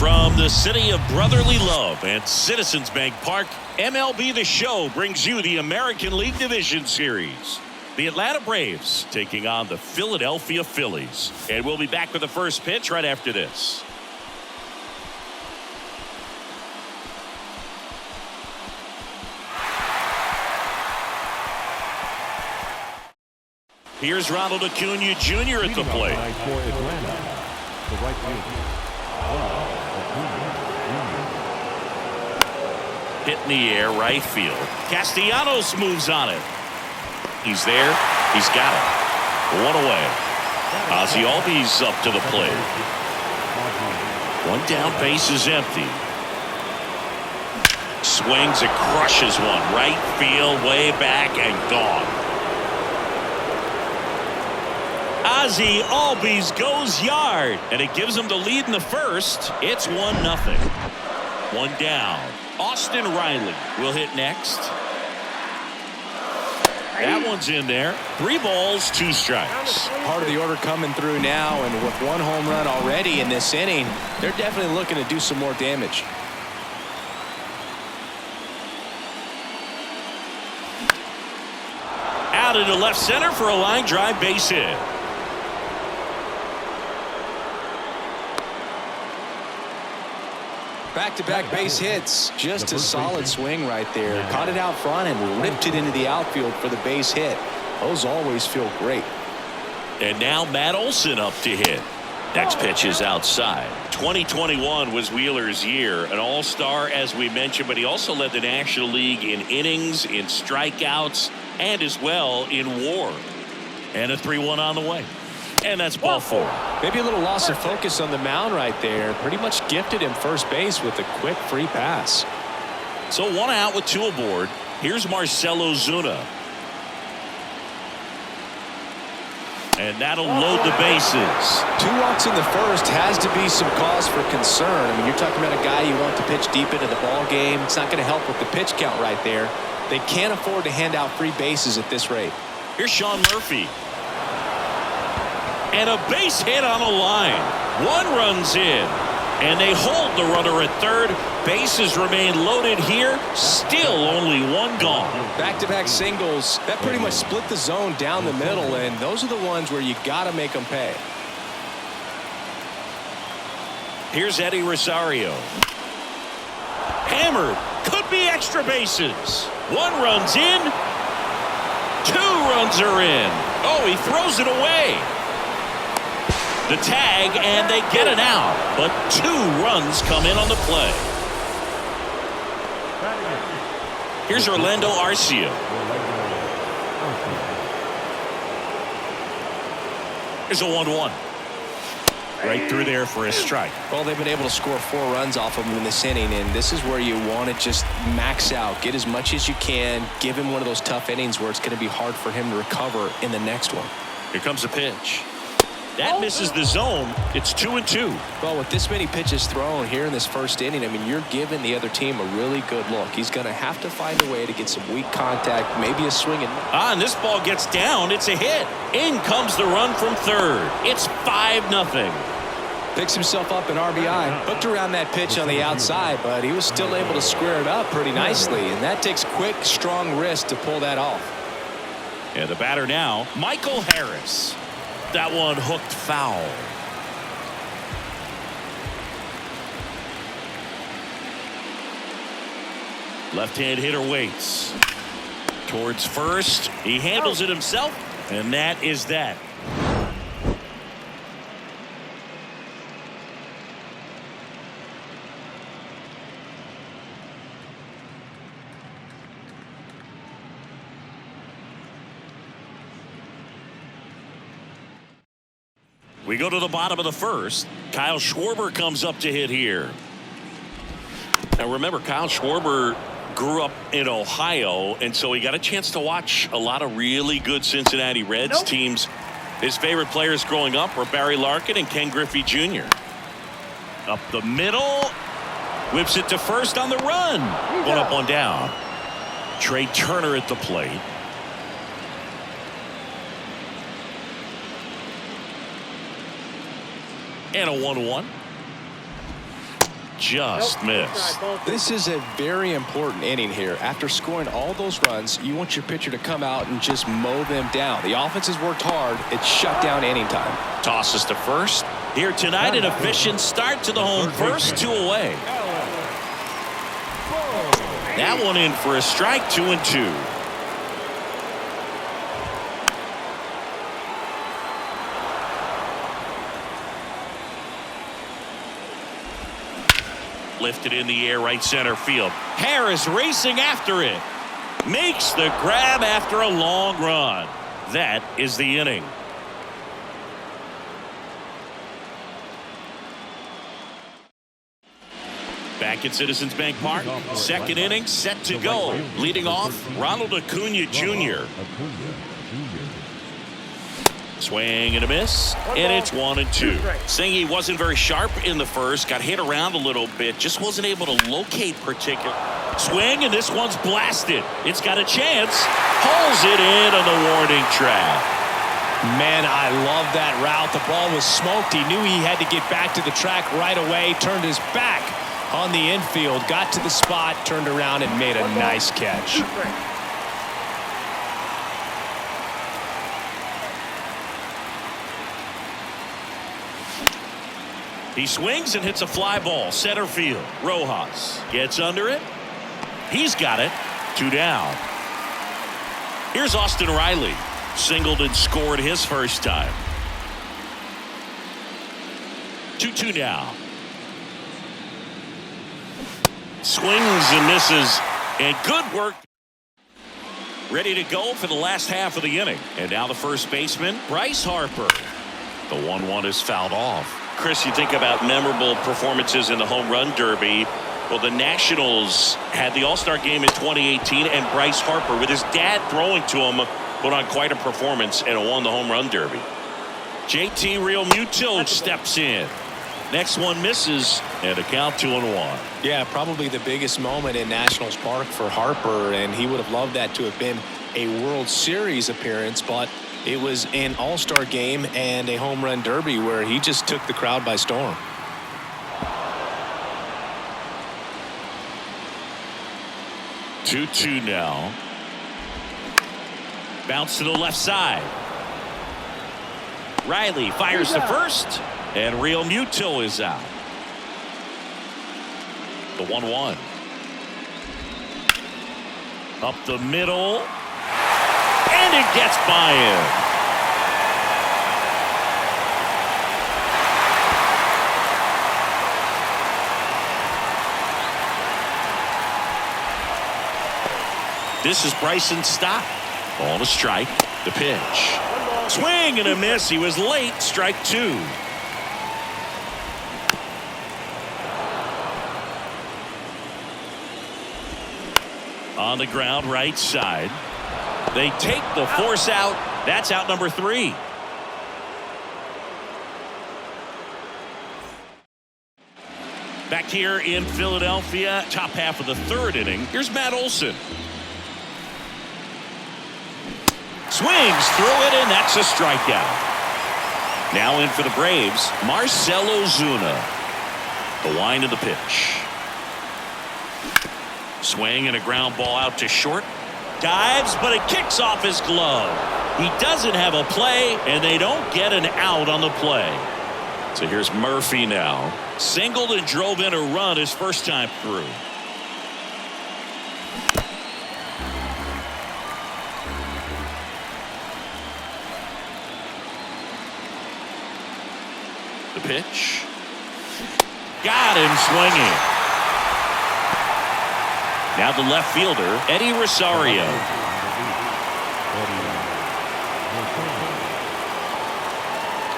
From the city of brotherly love and Citizens Bank Park, MLB The Show brings you the American League Division Series. The Atlanta Braves taking on the Philadelphia Phillies. And we'll be back with the first pitch right after this. Here's Ronald Acuna Jr. at the plate. For Atlanta, the right fielder, Hit in the air, right field. Castellanos moves on it. He's there. He's got it. One away. Ozzie Albies up to the plate. One down, base is empty. Swings and crushes one. Right field, way back and gone. Ozzie Albies goes yard, and it gives him the lead in the first. It's 1-0. One down. Austin Riley will hit next. That one's in there. 3 balls, 2 strikes. Part of the order coming through now, and with 1 home run already in this inning, they're definitely looking to do some more damage. Out into left center for a line drive base hit. Back-to-back base hits. Just a solid swing right there. Caught it out front and ripped it into the outfield for the base hit. Those always feel great. And now Matt Olson up to hit. Next pitch is outside. 2021 was Wheeler's year. An all-star, as we mentioned, but he also led the National League in innings, in strikeouts, and as well in WAR. And a 3-1 on the way. And that's ball 4. Maybe a little loss of focus on the mound right there. Pretty much gifted him first base with a quick free pass. So 1 out with 2 aboard. Here's Marcell Ozuna. And that'll load the bases. 2 walks in the first has to be some cause for concern. I mean, you're talking about a guy you want to pitch deep into the ball game. It's not going to help with the pitch count right there. They can't afford to hand out free bases at this rate. Here's Sean Murphy. And a base hit on a line. 1 runs in. And they hold the runner at third. Bases remain loaded here. Still only 1 gone. Back-to-back singles. That pretty much split the zone down the middle. And those are the ones where you got to make them pay. Here's Eddie Rosario. Hammered. Could be extra bases. 1 runs in. 2 runs are in. Oh, he throws it away. The tag, and they get it out. But 2 runs come in on the play. Here's Orlando Arcia. Here's a 1-1. Right through there for a strike. Well, they've been able to score 4 runs off of him in this inning, and this is where you want to just max out. Get as much as you can. Give him one of those tough innings where it's going to be hard for him to recover in the next one. Here comes a pitch. That misses the zone. It's 2-2. Well, with this many pitches thrown here in this first inning, I mean, you're giving the other team a really good look. He's going to have to find a way to get some weak contact, maybe a swing. And this ball gets down. It's a hit. In comes the run from third. It's 5-0. Picks himself up an RBI. Hooked around that pitch on the outside, but he was still able to square it up pretty nicely. And that takes quick, strong wrist to pull that off. And the batter now, Michael Harris. That one hooked foul. Left-hand hitter waits. Towards first. He handles it himself. And that is that. We go to the bottom of the first. Kyle Schwarber comes up to hit here. Now remember, Kyle Schwarber grew up in Ohio, and so he got a chance to watch a lot of really good Cincinnati Reds teams. His favorite players growing up were Barry Larkin and Ken Griffey Jr. Up the middle. Whips it to first on the run. 1 up, 1 down. Trey Turner at the plate. And a 1-1. just missed. This is a very important inning here. After scoring all those runs, you want your pitcher to come out and just mow them down. The offense has worked hard. It's shut down inning time. Tosses to first. Here tonight, an efficient start to the home first, 2 away. That one in for a strike, 2-2. Lifted in the air, right center field. Harris racing after it. Makes the grab after a long run. That is the inning. Back at Citizens Bank Park. Second inning set to go. Leading off, Ronald Acuna Jr. Swing and a miss, and it's 1-2. Saying he wasn't very sharp in the first, got hit around a little bit, just wasn't able to locate particular. Swing, and this one's blasted. It's got a chance. Pulls it in on the warning track. Man, I love that route. The ball was smoked. He knew he had to get back to the track right away. Turned his back on the infield, got to the spot, turned around, and made a nice catch. He swings and hits a fly ball. Center field. Rojas gets under it. He's got it. 2 down. Here's Austin Riley. Singled and scored his first time. 2-2 now. Swings and misses. And good work. Ready to go for the last half of the inning. And now the first baseman, Bryce Harper. The 1-1 is fouled off. Chris, you think about memorable performances in the home run derby. Well, the Nationals had the All-Star game in 2018, and Bryce Harper, with his dad throwing to him, put on quite a performance and won the home run derby. JT Realmuto steps in. Next one misses, and a count 2-1. Yeah, probably the biggest moment in Nationals Park for Harper, and he would have loved that to have been a World Series appearance, but it was an All-Star game and a home run derby where he just took the crowd by storm. Two now. Bounce to the left side. Riley fires to first, and Realmuto is out. The 1-1. Up the middle. And it gets by him. This is Bryson's stop. Ball to strike. The pitch. Swing and a miss. He was late. Strike 2. On the ground, right side. They take the force out. That's out number 3. Back here in Philadelphia, top half of the third inning. Here's Matt Olson. Swings through it, and that's a strikeout. Now in for the Braves, Marcell Ozuna. The wind of the pitch. Swing and a ground ball out to short. Dives, but it kicks off his glove. He doesn't have a play, and they don't get an out on the play. So here's Murphy now. Singled and drove in a run his first time through. The pitch. Got him swinging. Now the left fielder, Eddie Rosario.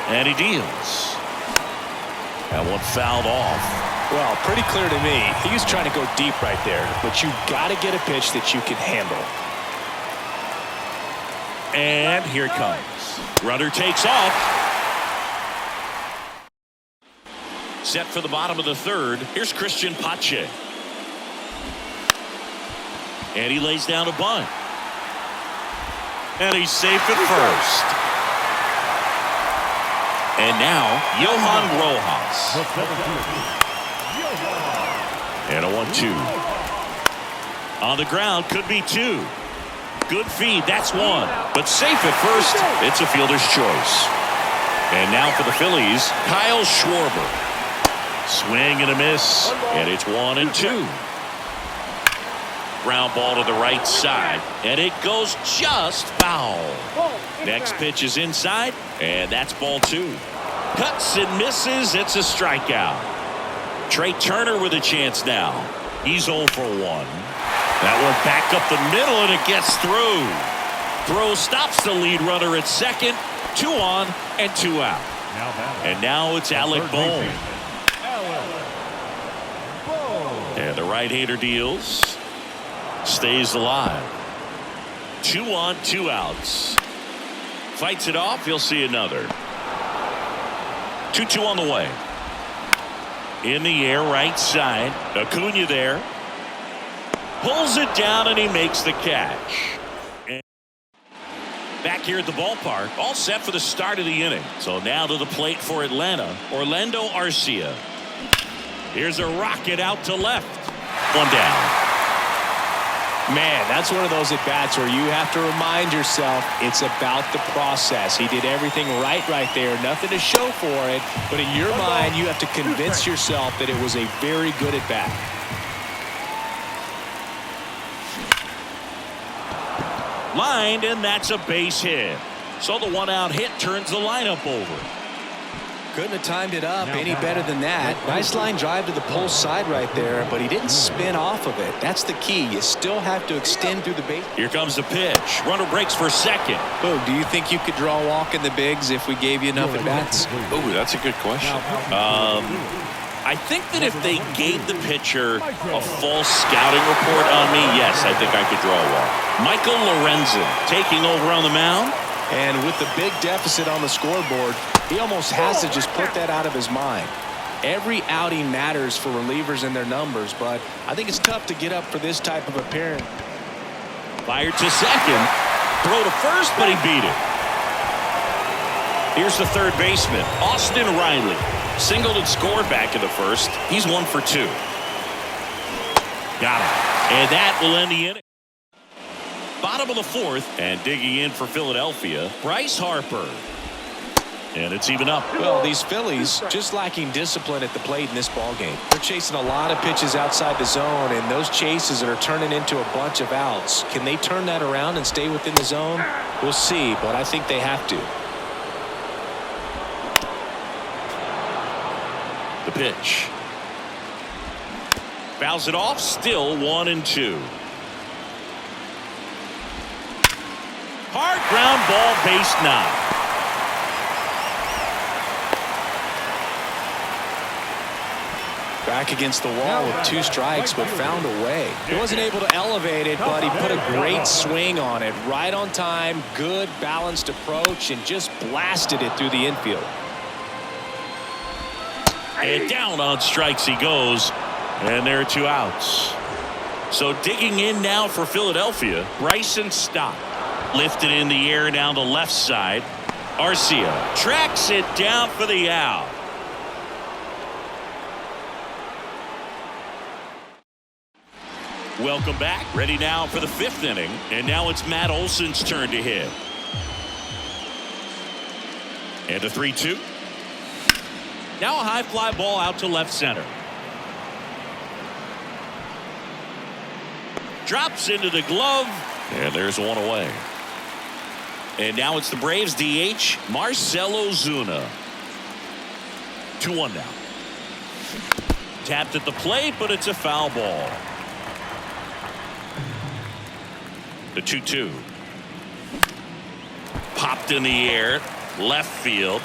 And he deals. That one fouled off. Well, pretty clear to me. He was trying to go deep right there, but you got to get a pitch that you can handle. And here it comes. Runner takes off. Set for the bottom of the third. Here's Christian Pache. And he lays down a bunt. And he's safe at first. And now, Johan Rojas. And a 1-2. On the ground, could be 2. Good feed, that's 1. But safe at first, it's a fielder's choice. And now for the Phillies, Kyle Schwarber. Swing and a miss, and it's 1-2. Ground ball to the right side, and it goes just foul. Next pitch is inside, and that's ball 2. Cuts and misses, it's a strikeout. Trey Turner with a chance now. He's 0 for 1. That one back up the middle, and it gets through. Throw stops the lead runner at second. 2 on and 2 out. And now it's Alec Bohm. And the right-hander deals. Stays alive. 2 on, 2 outs. Fights it off. He'll see another. 2-2 on the way. In the air, right side. Acuna there. Pulls it down, and he makes the catch. And back here at the ballpark, all set for the start of the inning. So now to the plate for Atlanta, Orlando Arcia. Here's a rocket out to left. 1 down. Man, that's one of those at-bats where you have to remind yourself it's about the process. He did everything right there. Nothing to show for it. But in your mind, you have to convince yourself that it was a very good at-bat. Lined, and that's a base hit. So the 1-out hit turns the lineup over. Couldn't have timed it up any better than that. Nice line drive to the pole side right there, but he didn't spin off of it. That's the key. You still have to extend through the base. Here comes the pitch. Runner breaks for second. Boog, do you think you could draw a walk in the bigs if we gave you enough at-bats? Oh, that's a good question. I think that if they gave the pitcher a full scouting report on me, yes, I think I could draw a walk. Michael Lorenzen taking over on the mound. And with the big deficit on the scoreboard, he almost has to just put that out of his mind. Every outing matters for relievers and their numbers, but I think it's tough to get up for this type of appearance. Fired to second. Throw to first, but he beat it. Here's the third baseman, Austin Riley. Singled and scored back in the first. He's 1 for 2. Got him. And that will end the inning. Bottom of the 4th, and digging in for Philadelphia, Bryce Harper. And it's even up. Well, these Phillies just lacking discipline at the plate in this ballgame. They're chasing a lot of pitches outside the zone, and those chases are turning into a bunch of outs. Can they turn that around and stay within the zone? We'll see, but I think they have to. The pitch. Fouls it off, still 1-2. Hard ground ball, base knock. Back against the wall with 2 strikes, but found a way. He wasn't able to elevate it, but he put a great swing on it. Right on time, good balanced approach, and just blasted it through the infield. And down on strikes he goes, and there are 2 outs. So digging in now for Philadelphia, Bryson Stott. Lifted in the air down the left side. Arcia tracks it down for the out. Welcome back. Ready now for the 5th inning. And now it's Matt Olson's turn to hit. And a 3-2. Now a high fly ball out to left center. Drops into the glove. And there's 1 away. And now it's the Braves DH, Marcell Ozuna. 2-1 now. Tapped at the plate, but it's a foul ball. The 2-2. Popped in the air, left field.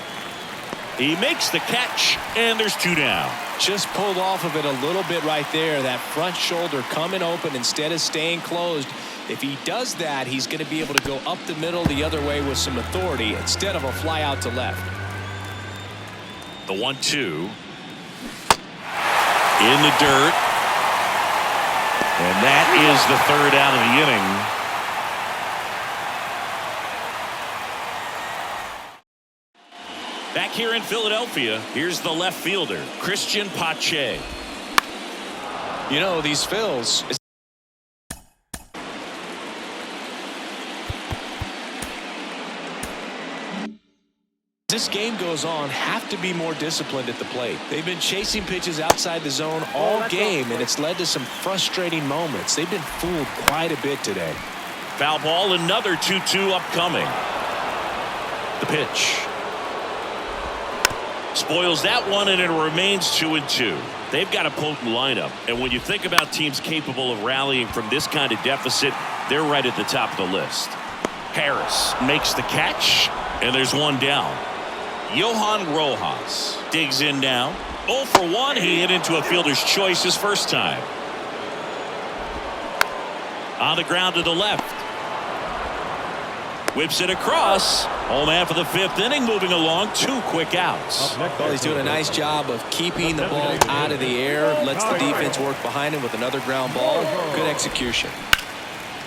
He makes the catch, and there's 2 down. Just pulled off of it a little bit right there. That front shoulder coming open instead of staying closed. If he does that, he's going to be able to go up the middle the other way with some authority instead of a fly out to left. The 1-2. In the dirt. And that is the 3rd out of the inning. Back here in Philadelphia, here's the left fielder, Christian Pache. You know, these Phils, this game goes on, have to be more disciplined at the plate. They've been chasing pitches outside the zone all game, and it's led to some frustrating moments. They've been fooled quite a bit today. Foul ball, another 2-2 upcoming. The pitch. Spoils that one, and it remains 2-2. They've got a potent lineup, and when you think about teams capable of rallying from this kind of deficit, they're right at the top of the list. Harris makes the catch, and there's one down. Johan Rojas digs in now. 0 for 1. He hit into a fielder's choice his first time. On the ground to the left. Whips it across. Home half of the 5th inning, moving along. 2 quick outs. Well, he's doing a nice job of keeping the ball out of the air. Lets the defense work behind him with another ground ball. Good execution.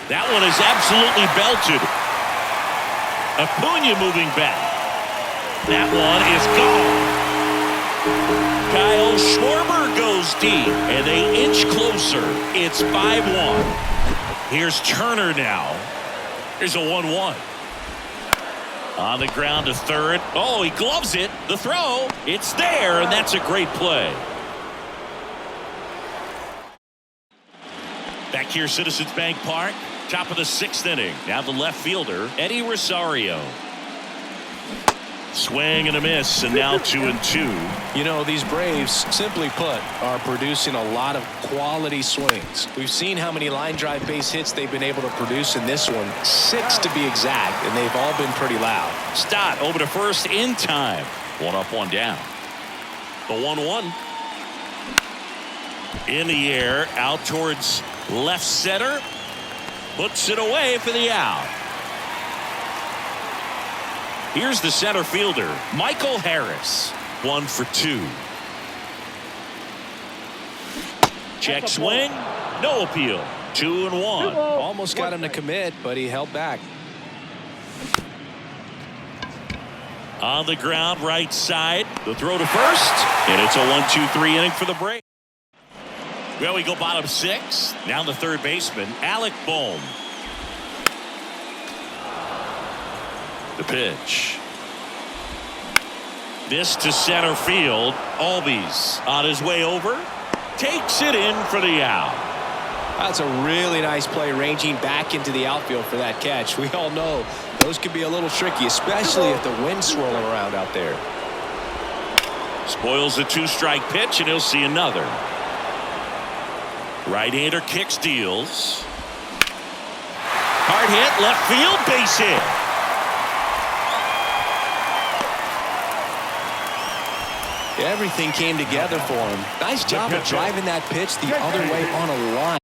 That one is absolutely belted. Acuna moving back. That one is gone. Kyle Schwarber goes deep, and they inch closer. It's 5-1. Here's Turner now. Here's a 1-1. On the ground to third. Oh, he gloves it. The throw. It's there, and that's a great play. Back here, Citizens Bank Park. Top of the 6th inning. Now the left fielder, Eddie Rosario. Swing and a miss, and now 2-2. You know, these Braves, simply put, are producing a lot of quality swings. We've seen how many line drive base hits they've been able to produce in this one. 6 to be exact, and they've all been pretty loud. Stott over to first in time. 1 up, 1 down. The 1-1. In the air, out towards left center. Puts it away for the out. Here's the center fielder, Michael Harris. 1 for 2. Check swing. No appeal. 2-1. Almost got him to commit, but he held back. On the ground, right side. The throw to first. And it's a 1-2-3 inning for the Braves. Well, we go bottom 6. Now the third baseman, Alec Bohm. The pitch. This to center field. Albies on his way over. Takes it in for the out. That's a really nice play, ranging back into the outfield for that catch. We all know those can be a little tricky, especially if the wind's swirling around out there. Spoils the 2-strike pitch, and he'll see another. Right-hander kicks, deals. Hard hit, left field, base hit. Everything came together for him. Nice job of driving that pitch the other way on a line.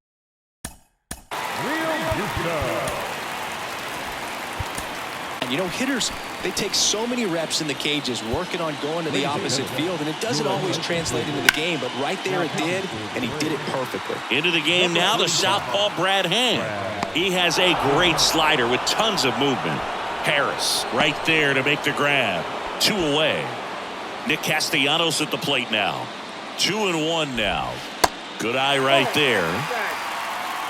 And you know, hitters, they take so many reps in the cages working on going to the opposite field, and it doesn't always translate into the game, but right there it did, and he did it perfectly. Into the game now, the southpaw Brad Hand. He has a great slider with tons of movement. Harris right there to make the grab. 2 away. Nick Castellanos at the plate now. 2-1 now. Good eye right there.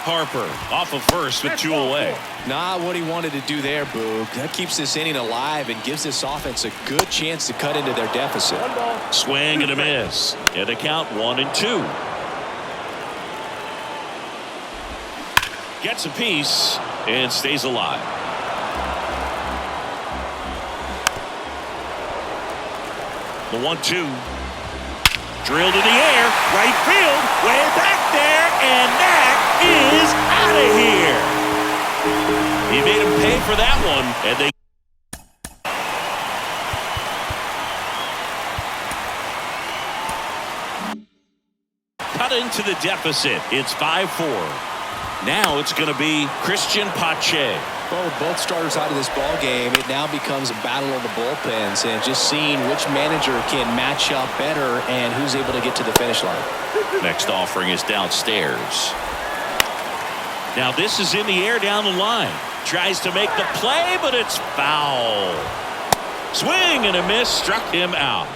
Harper off of first with 2 away. Not what he wanted to do there, Boog. That keeps this inning alive and gives this offense a good chance to cut into their deficit. Swing and a miss. And the count 1-2. Gets a piece and stays alive. The 1-2. Drilled in the air. Right field. Way back there. And that is out of here. He made him pay for that one. And they cut into the deficit. It's 5-4. Now it's going to be Christian Pache. Well, with both starters out of this ball game, it now becomes a battle of the bullpens and just seeing which manager can match up better and who's able to get to the finish line. Next offering is downstairs. Now this is in the air down the line. Tries to make the play, but it's foul. Swing and a miss, struck him out.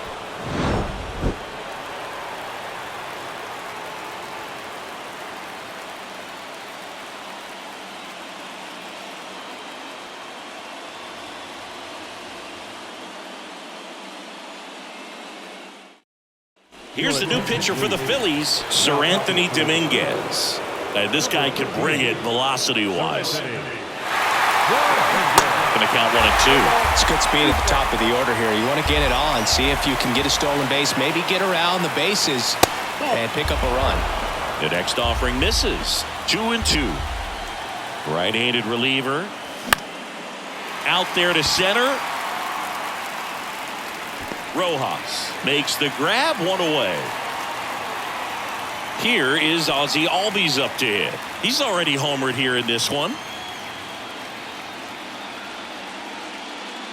Here's the new pitcher for the Phillies, Sir Anthony Dominguez. And this guy can bring it velocity-wise. Going to count 1-2. It's good speed at the top of the order here. You want to get it on, see if you can get a stolen base, maybe get around the bases and pick up a run. The next offering misses. 2-2. Right-handed reliever. Out there to center. Rojas makes the grab, one away. Here is Ozzie Albies up to hit. He's already homered here in this one.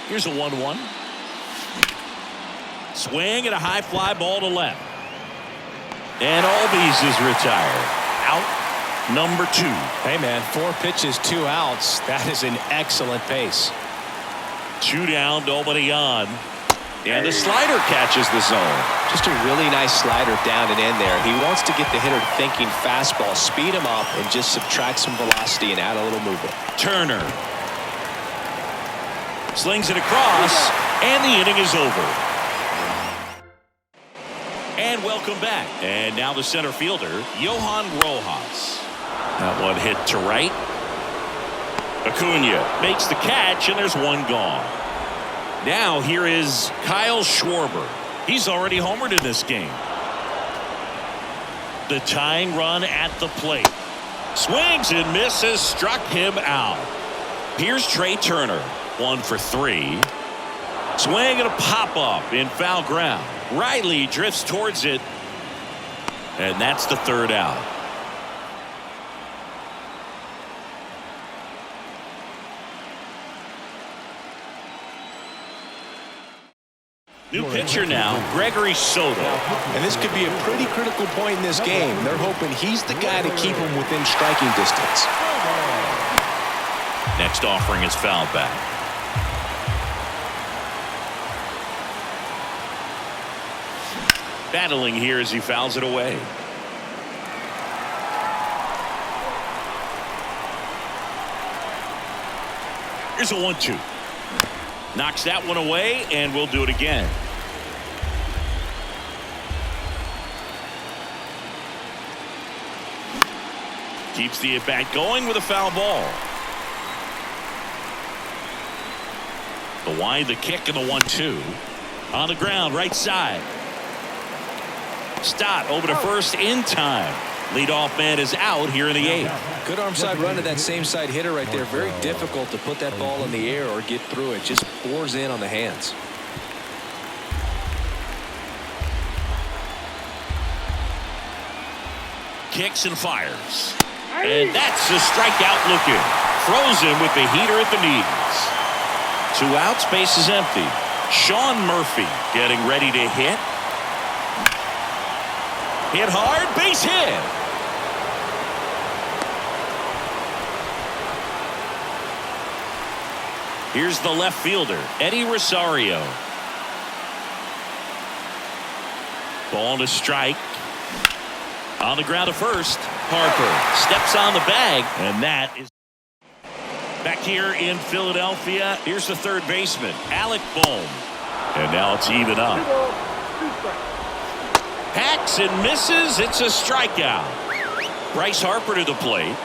Here's a 1-1. Swing and a high fly ball to left. And Albies is retired. Out number 2. Hey, man, 4 pitches, 2 outs. That is an excellent pace. 2 down, nobody on. And the slider catches the zone. Just a really nice slider down and in there. He wants to get the hitter thinking fastball, speed him up, and just subtract some velocity and add a little movement. Turner slings it across, and the inning is over. And welcome back. And now the center fielder, Johan Rojas. That one hit to right. Acuna makes the catch, and there's one gone. Now here is Kyle Schwarber. He's already homered in this game. The tying run at the plate. Swings and misses, struck him out. Here's Trey Turner. 1 for 3. Swing and a pop-up in foul ground. Riley drifts towards it. And that's the 3rd out. New pitcher now, Gregory Soto. And this could be a pretty critical point in this game. They're hoping he's the guy to keep him within striking distance. Next offering is fouled back. Battling here as he fouls it away. Here's a 1-2. Knocks that one away, and we'll do it again. Keeps the at-bat going with a foul ball. The wide, the kick, and the 1-2. On the ground, right side. Stott over to first in time. Leadoff man is out here in the 8th. Good arm side run to that same side hitter right there. Very difficult to put that ball in the air or get through it. Just pours in on the hands. Kicks and fires. And that's a strikeout looking. Frozen with the heater at the knees. 2 outs, base is empty. Sean Murphy getting ready to hit. Hit hard, base hit. Here's the left fielder, Eddie Rosario. Ball to strike. On the ground to first. Harper steps on the bag, and that is back here in Philadelphia. Here's the 3rd baseman, Alec Bohm. And now it's even up. Hacks and misses. It's a strikeout. Bryce Harper to the plate.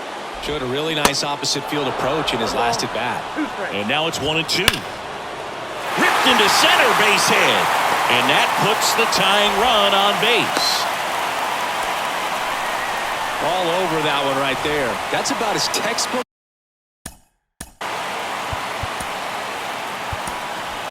Showed a really nice opposite field approach in his last at bat. And now it's 1-2. Ripped into center, base hit. And that puts the tying run on base. All over that one right there. That's about his textbook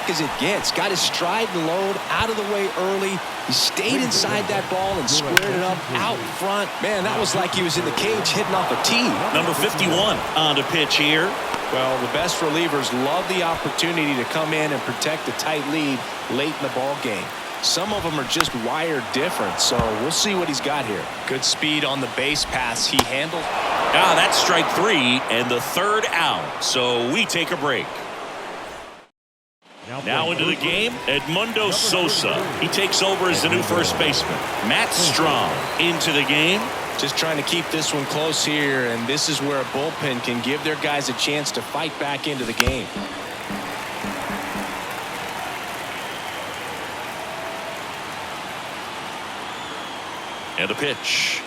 as it gets. Got his stride and load out of the way early. He stayed inside that ball and squared it up out front. Man, that was like he was in the cage hitting off a tee. Number 51 on the pitch here. Well, the best relievers love the opportunity to come in and protect a tight lead late in the ball game. Some of them are just wired different, so we'll see what he's got here. Good speed on the base pass he handled. That's strike 3 and the 3rd out. So we take a break. Now into the game, Edmundo Sosa. He takes over as the new first baseman. Matt Strong into the game. Just trying to keep this one close here, and this is where a bullpen can give their guys a chance to fight back into the game. And the pitch.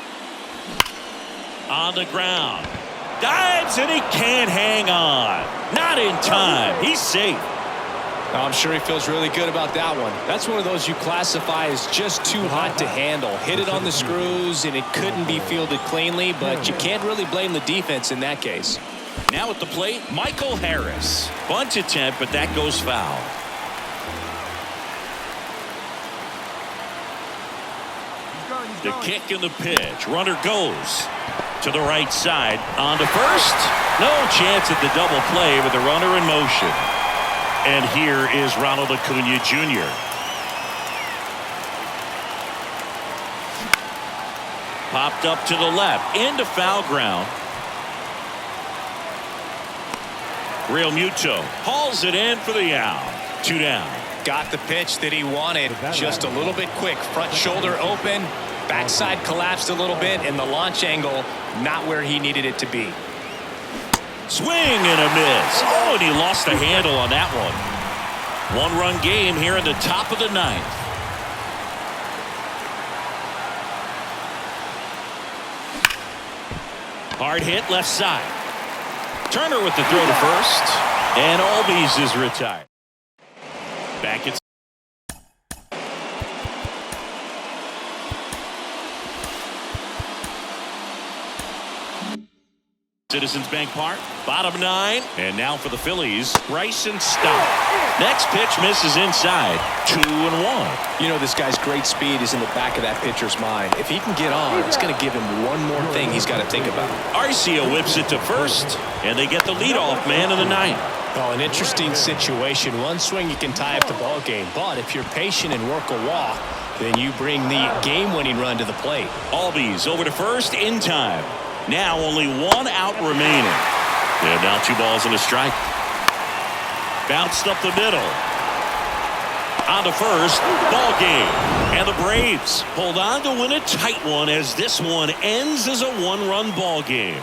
On the ground. Dives, and he can't hang on. Not in time. He's safe. I'm sure he feels really good about that one. That's one of those you classify as just too hot to handle. Hit it on the screws, and it couldn't be fielded cleanly, but you can't really blame the defense in that case. Now at the plate, Michael Harris. Bunt attempt, but that goes foul. The kick and the pitch. Runner goes to the right side. On to first. No chance at the double play with the runner in motion. And here is Ronald Acuna Jr. Popped up to the left. Into foul ground. Real Muto hauls it in for the out. 2 down. Got the pitch that he wanted. Just a little bit quick. Front shoulder open. Backside collapsed a little bit. And the launch angle not where he needed it to be. Swing and a miss. Oh, and he lost the handle on that one. 1-run game here in the top of the 9th. Hard hit left side. Turner with the throw to first. And Albies is retired. Back at Citizens Bank Park, bottom 9, and now for the Phillies, Bryson Stott. Next pitch misses inside, 2-1. You know, this guy's great speed is in the back of that pitcher's mind. If he can get on, it's going to give him one more thing he's got to think about. Arcia whips it to first, and they get the leadoff man in the 9th. Oh, an interesting situation. One swing you can tie up the ball game, but if you're patient and work a walk, then you bring the game-winning run to the plate. Albies over to first in time. Now only 1 out remaining. And now 2 balls and a strike. Bounced up the middle. On to first. Ball game. And the Braves hold on to win a tight one as this one ends as a 1-run ball game.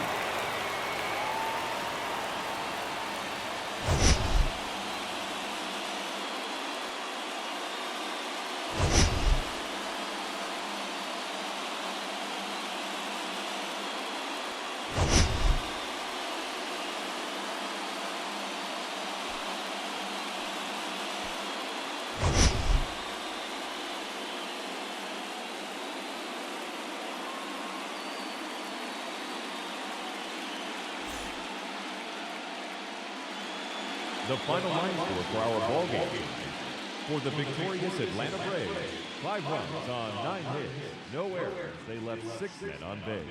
The final line score for our ball game. For the victorious Atlanta Braves, 5 runs on 9 hits, no errors. They left 6 men on base.